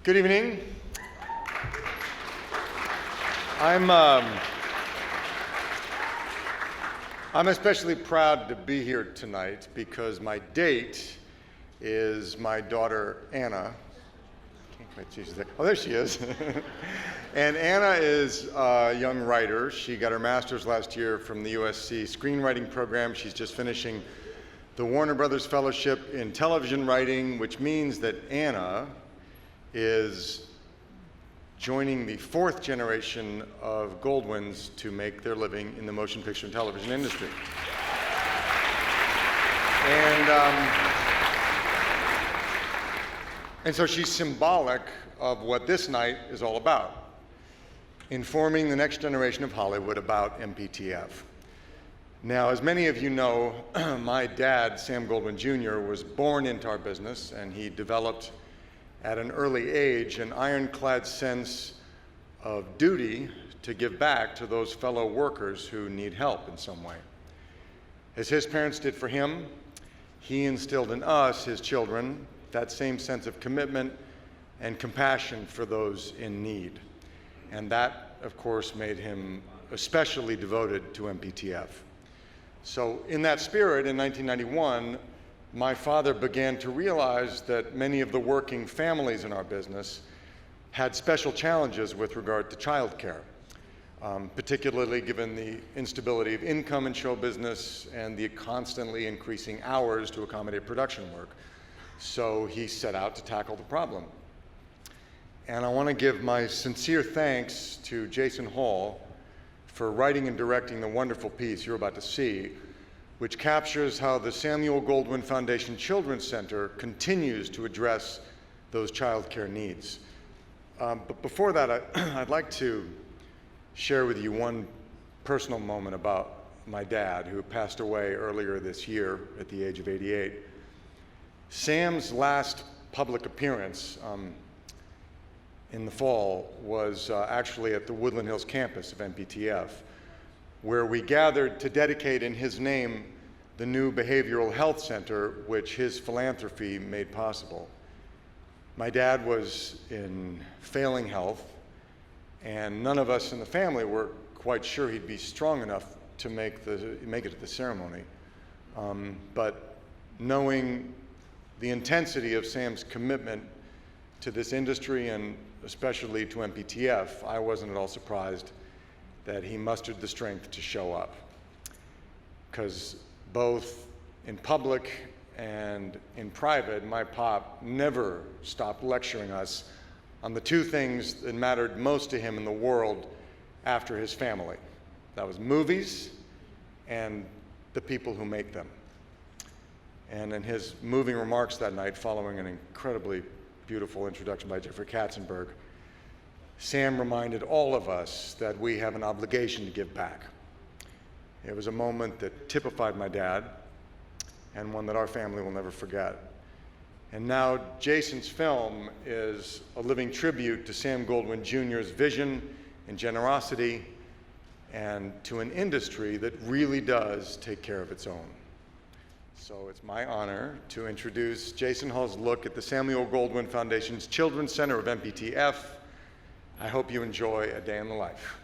Good evening. I'm especially proud to be here tonight because my date is my daughter Anna. Can't quite see she's there. Oh, there she is. And Anna is a young writer. She got her master's last year from the USC screenwriting program. She's just finishing the Warner Brothers Fellowship in television writing, which means that Anna is joining the fourth generation of Goldwyns to make their living in the motion picture and television industry. And so she's symbolic of what this night is all about, informing the next generation of Hollywood about MPTF. Now, as many of you know, my dad, Sam Goldwyn Jr., was born into our business, and he developed at an early age an ironclad sense of duty to give back to those fellow workers who need help in some way. As his parents did for him, he instilled in us, his children, that same sense of commitment and compassion for those in need. And that, of course, made him especially devoted to MPTF. So in that spirit, in 1991, my father began to realize that many of the working families in our business had special challenges with regard to childcare, particularly given the instability of income in show business and the constantly increasing hours to accommodate production work. So he set out to tackle the problem. And I want to give my sincere thanks to Jason Hall for writing and directing the wonderful piece you're about to see, which captures how the Samuel Goldwyn Foundation Children's Center continues to address those child care needs. But before that, I'd like to share with you one personal moment about my dad, who passed away earlier this year at the age of 88. Sam's last public appearance in the fall was actually at the Woodland Hills campus of MPTF, where we gathered to dedicate in his name the new behavioral health center, which his philanthropy made possible. My dad was in failing health, and none of us in the family were quite sure he'd be strong enough to make it to the ceremony. But knowing the intensity of Sam's commitment to this industry and especially to MPTF, I wasn't at all surprised that he mustered the strength to show up. Because both in public and in private, my pop never stopped lecturing us on the two things that mattered most to him in the world after his family. That was movies and the people who make them. And in his moving remarks that night, following an incredibly beautiful introduction by Jeffrey Katzenberg, Sam reminded all of us that we have an obligation to give back. It was a moment that typified my dad, and one that our family will never forget. And now Jason's film is a living tribute to Sam Goldwyn Jr.'s vision and generosity, and to an industry that really does take care of its own. So it's my honor to introduce Jason Hall's look at the Samuel Goldwyn Foundation's Children's Center of MPTF. I hope you enjoy A Day in the Life.